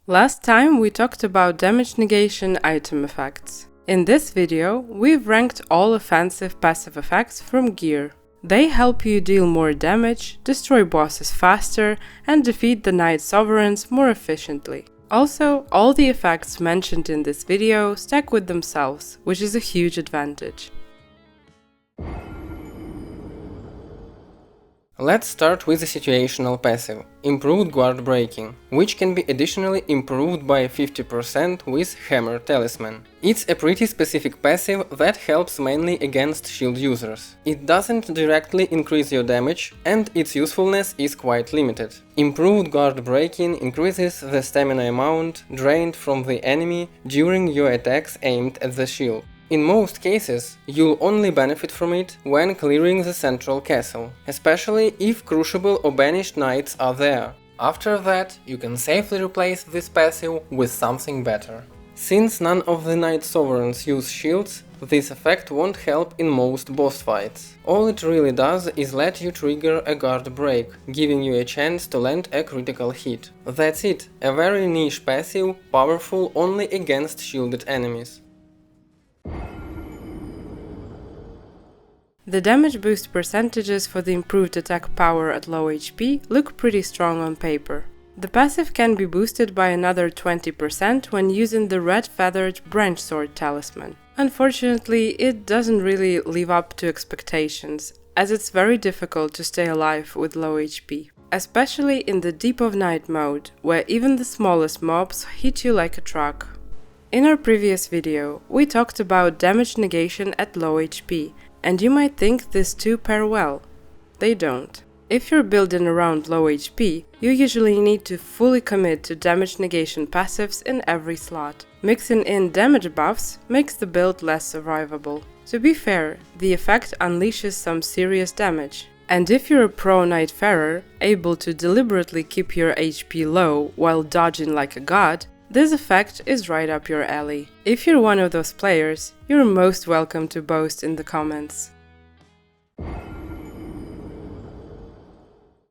Last time we talked about damage negation item effects. In this video, we've ranked all offensive passive effects from gear. They help you deal more damage, destroy bosses faster, and defeat the Knight Sovereigns more efficiently. Also, all the effects mentioned in this video stack with themselves, which is a huge advantage. Let's start with the situational passive, Improved Guard Breaking, which can be additionally improved by 50% with Hammer Talisman. It's a pretty specific passive that helps mainly against shield users. It doesn't directly increase your damage, and its usefulness is quite limited. Improved Guard Breaking increases the stamina amount drained from the enemy during your attacks aimed at the shield. In most cases, you'll only benefit from it when clearing the central castle, especially if crucible or banished knights are there. After that, you can safely replace this passive with something better. Since none of the Knight Sovereigns use shields, this effect won't help in most boss fights. All it really does is let you trigger a guard break, giving you a chance to land a critical hit. That's it, a very niche passive, powerful only against shielded enemies. The damage boost percentages for the improved attack power at low HP look pretty strong on paper. The passive can be boosted by another 20% when using the red feathered branch sword talisman. Unfortunately, it doesn't really live up to expectations, as it's very difficult to stay alive with low HP. Especially in the Deep of Night mode, where even the smallest mobs hit you like a truck. In our previous video, we talked about damage negation at low HP, and you might think these two pair well. They don't. If you're building around low HP, you usually need to fully commit to damage negation passives in every slot. Mixing in damage buffs makes the build less survivable. To be fair, the effect unleashes some serious damage. And if you're a pro Nightfarer, able to deliberately keep your HP low while dodging like a god, this effect is right up your alley. If you're one of those players, you're most welcome to boast in the comments.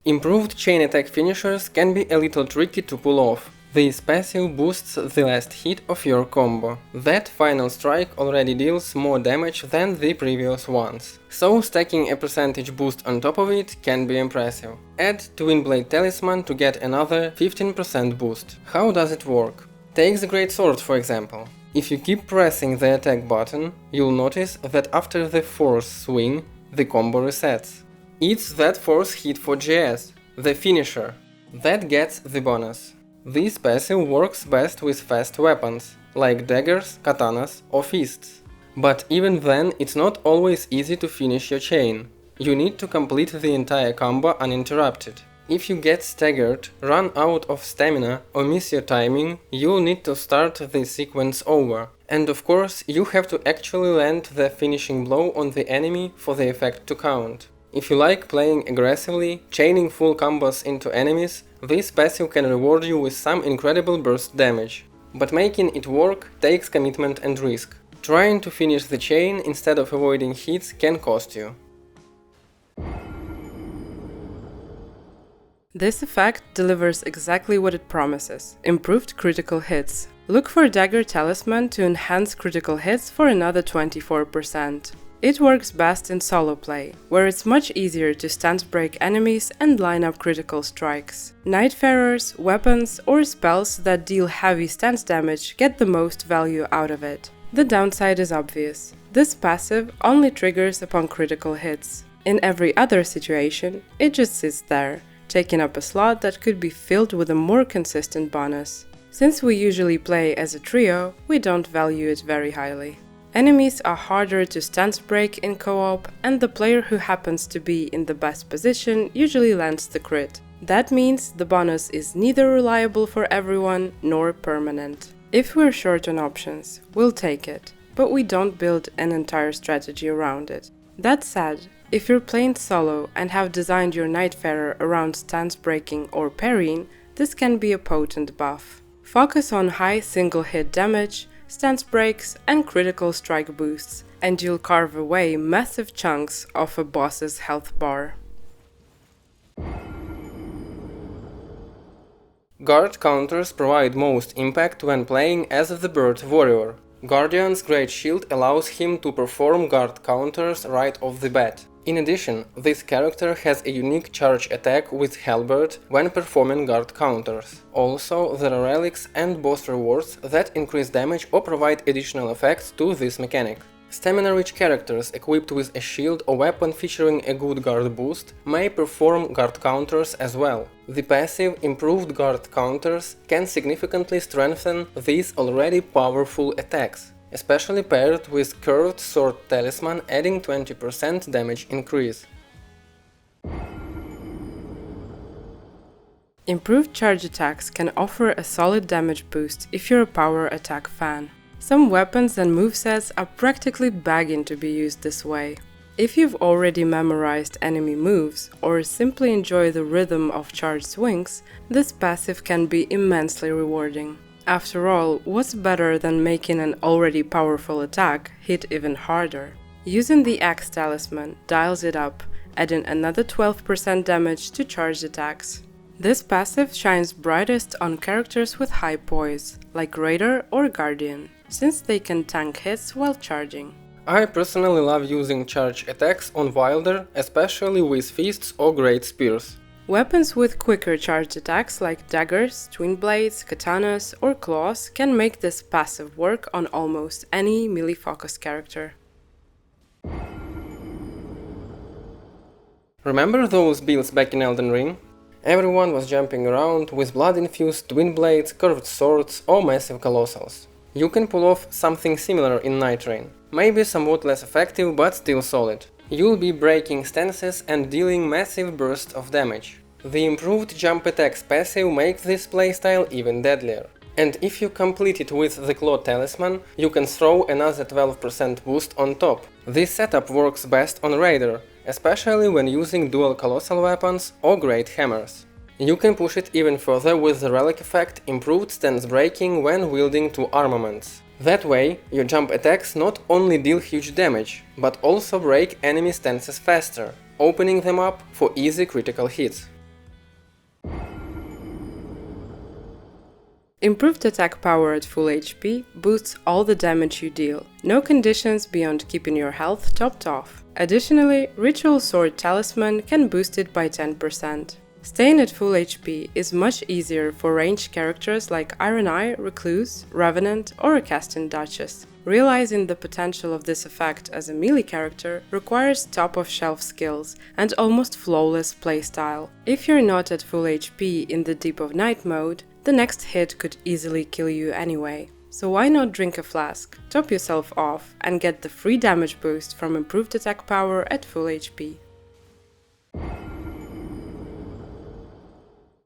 Improved chain attack finishers can be a little tricky to pull off. This passive boosts the last hit of your combo. That final strike already deals more damage than the previous ones, so stacking a percentage boost on top of it can be impressive. Add Twin Blade Talisman to get another 15% boost. How does it work? Take the Great Sword for example. If you keep pressing the attack button, you'll notice that after the 4th swing, the combo resets. It's that 4th hit for GS, the finisher, that gets the bonus. This passive works best with fast weapons, like daggers, katanas or fists. But even then, it's not always easy to finish your chain. You need to complete the entire combo uninterrupted. If you get staggered, run out of stamina or miss your timing, you'll need to start the sequence over. And of course, you have to actually land the finishing blow on the enemy for the effect to count. If you like playing aggressively, chaining full combos into enemies, this passive can reward you with some incredible burst damage. But making it work takes commitment and risk. Trying to finish the chain instead of avoiding hits can cost you. This effect delivers exactly what it promises: improved critical hits. Look for Dagger Talisman to enhance critical hits for another 24%. It works best in solo play, where it's much easier to stance break enemies and line up critical strikes. Nightfarers, weapons, or spells that deal heavy stance damage get the most value out of it. The downside is obvious. This passive only triggers upon critical hits. In every other situation, it just sits there, taking up a slot that could be filled with a more consistent bonus. Since we usually play as a trio, we don't value it very highly. Enemies are harder to stance break in co-op, and the player who happens to be in the best position usually lands the crit. That means the bonus is neither reliable for everyone nor permanent. If we're short on options, we'll take it, but we don't build an entire strategy around it. That said, if you're playing solo and have designed your Nightfarer around stance breaking or parrying, this can be a potent buff. Focus on high single hit damage, stance breaks and critical strike boosts, and you'll carve away massive chunks off a boss's health bar. Guard counters provide most impact when playing as the Bird Warrior. Guardian's Great Shield allows him to perform guard counters right off the bat. In addition, this character has a unique charge attack with Halberd when performing guard counters. Also, there are relics and boss rewards that increase damage or provide additional effects to this mechanic. Stamina-rich characters equipped with a shield or weapon featuring a good guard boost may perform guard counters as well. The passive Improved Guard Counters can significantly strengthen these already powerful attacks, especially paired with Curved Sword Talisman adding 20% damage increase. Improved charge attacks can offer a solid damage boost if you're a power attack fan. Some weapons and movesets are practically begging to be used this way. If you've already memorized enemy moves or simply enjoy the rhythm of charge swings, this passive can be immensely rewarding. After all, what's better than making an already powerful attack hit even harder? Using the Axe Talisman dials it up, adding another 12% damage to charged attacks. This passive shines brightest on characters with high poise, like Raider or Guardian, since they can tank hits while charging. I personally love using charge attacks on Wylder, especially with fists or great spears. Weapons with quicker charged attacks like daggers, twin blades, katanas or claws can make this passive work on almost any melee-focused character. Remember those builds back in Elden Ring? Everyone was jumping around with blood-infused twin blades, curved swords or massive colossals. You can pull off something similar in Nightreign, maybe somewhat less effective but still solid. You'll be breaking stances and dealing massive bursts of damage. The improved jump attacks passive makes this playstyle even deadlier. And if you complete it with the Claw Talisman, you can throw another 12% boost on top. This setup works best on Raider, especially when using dual colossal weapons or great hammers. You can push it even further with the relic effect improved stance breaking when wielding two armaments. That way, your jump attacks not only deal huge damage, but also break enemy stances faster, opening them up for easy critical hits. Improved attack power at full HP boosts all the damage you deal, no conditions beyond keeping your health topped off. Additionally, Ritual Sword Talisman can boost it by 10%. Staying at full HP is much easier for ranged characters like Ironeye, Recluse, Revenant or a casting Duchess. Realizing the potential of this effect as a melee character requires top-of-shelf skills and almost flawless playstyle. If you're not at full HP in the Deep of Night mode, the next hit could easily kill you anyway. So why not drink a flask, top yourself off and get the free damage boost from improved attack power at full HP.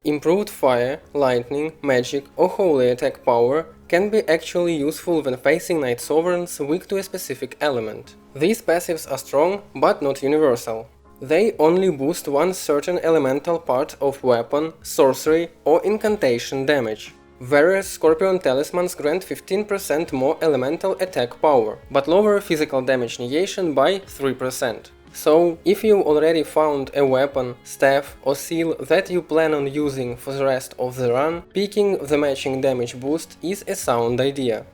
Improved fire, lightning, magic or holy attack power can be actually useful when facing Night Sovereigns weak to a specific element. These passives are strong, but not universal. They only boost one certain elemental part of weapon, sorcery or incantation damage. Whereas Scorpion Talismans grant 15% more elemental attack power, but lower physical damage negation by 3%. So, if you already found a weapon, staff or seal that you plan on using for the rest of the run, picking the matching damage boost is a sound idea.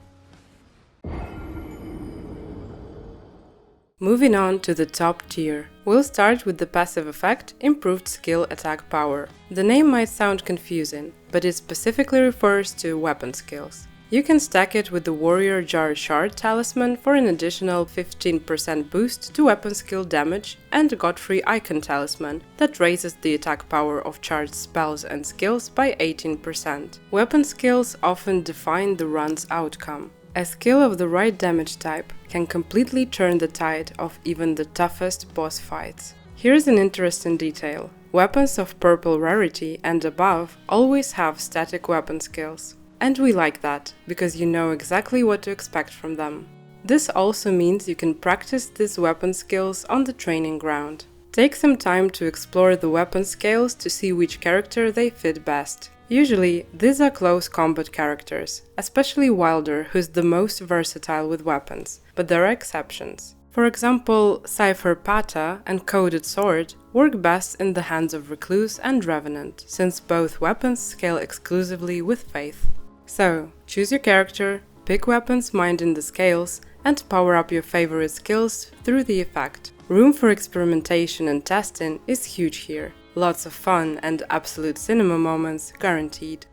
Moving on to the top tier, we'll start with the passive effect Improved Skill Attack Power. The name might sound confusing, but it specifically refers to weapon skills. You can stack it with the Warrior Jar Shard Talisman for an additional 15% boost to weapon skill damage and Godfrey Icon Talisman that raises the attack power of charged spells and skills by 18%. Weapon skills often define the run's outcome. A skill of the right damage type can completely turn the tide of even the toughest boss fights. Here's an interesting detail. Weapons of purple rarity and above always have static weapon skills. And we like that, because you know exactly what to expect from them. This also means you can practice these weapon skills on the training ground. Take some time to explore the weapon scales to see which character they fit best. Usually, these are close combat characters, especially Wylder, who's the most versatile with weapons, but there are exceptions. For example, Cipher Pata and Coded Sword work best in the hands of Recluse and Revenant, since both weapons scale exclusively with Faith. So, choose your character, pick weapons mined in the scales, and power up your favorite skills through the effect. Room for experimentation and testing is huge here. Lots of fun and absolute cinema moments guaranteed.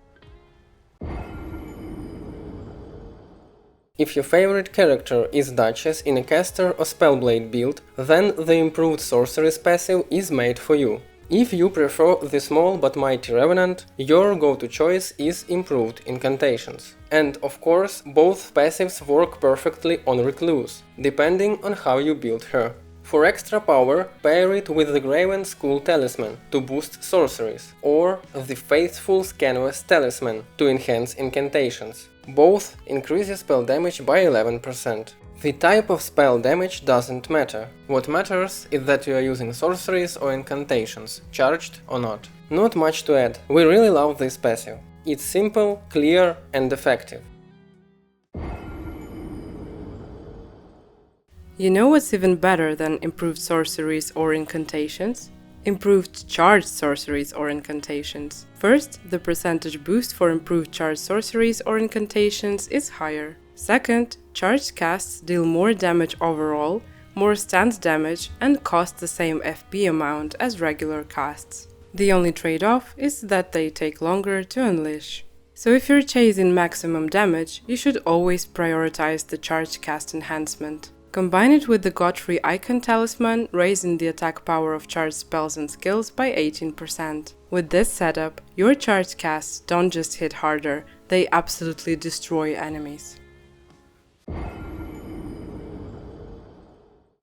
If your favorite character is Duchess in a caster or spellblade build, then the improved Sorceries passive is made for you. If you prefer the small but mighty Revenant, your go-to choice is improved Incantations. And of course, both passives work perfectly on Recluse, depending on how you build her. For extra power, pair it with the Graven School Talisman to boost sorceries, or the Faithful's Canvas Talisman to enhance incantations. Both increase your spell damage by 11%. The type of spell damage doesn't matter. What matters is that you are using sorceries or incantations, charged or not. Not much to add, we really love this passive. It's simple, clear and effective. You know what's even better than improved sorceries or incantations? Improved charged sorceries or incantations. First, the percentage boost for improved charged sorceries or incantations is higher. Second, charged casts deal more damage overall, more stance damage, and cost the same FP amount as regular casts. The only trade-off is that they take longer to unleash. So if you're chasing maximum damage, you should always prioritize the charged cast enhancement. Combine it with the Godfrey Icon Talisman, raising the attack power of charged spells and skills by 18%. With this setup, your charged casts don't just hit harder, they absolutely destroy enemies.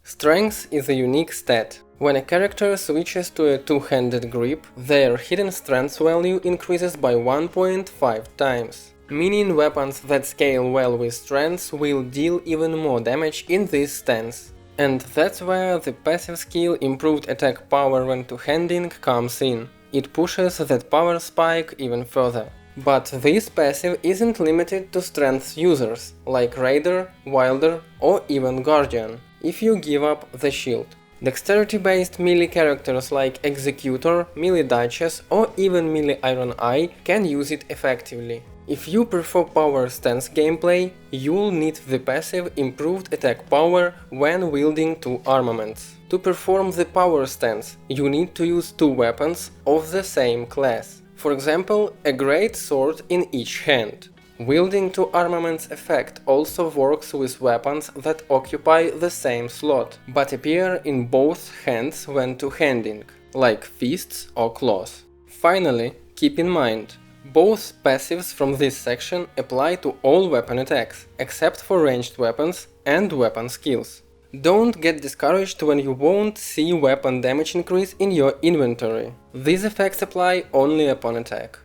Strength is a unique stat. When a character switches to a two-handed grip, their hidden strength value increases by 1.5 times. Meaning weapons that scale well with strengths will deal even more damage in this stance. And that's where the passive skill improved attack power when two-handing comes in. It pushes that power spike even further. But this passive isn't limited to strength users, like Raider, Wylder or even Guardian, if you give up the shield. Dexterity-based melee characters like Executor, melee Duchess or even melee Ironeye can use it effectively. If you prefer power stance gameplay, you'll need the passive improved attack power when wielding two armaments. To perform the power stance, you need to use two weapons of the same class. For example, a great sword in each hand. Wielding two armaments effect also works with weapons that occupy the same slot, but appear in both hands when two-handing, like fists or claws. Finally, keep in mind, both passives from this section apply to all weapon attacks, except for ranged weapons and weapon skills. Don't get discouraged when you won't see weapon damage increase in your inventory. These effects apply only upon attack.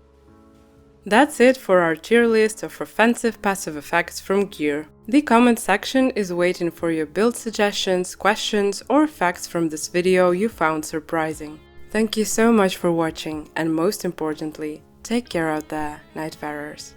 That's it for our tier list of offensive passive effects from gear. The comment section is waiting for your build suggestions, questions, or facts from this video you found surprising. Thank you so much for watching, and most importantly, take care out there, Nightfarers.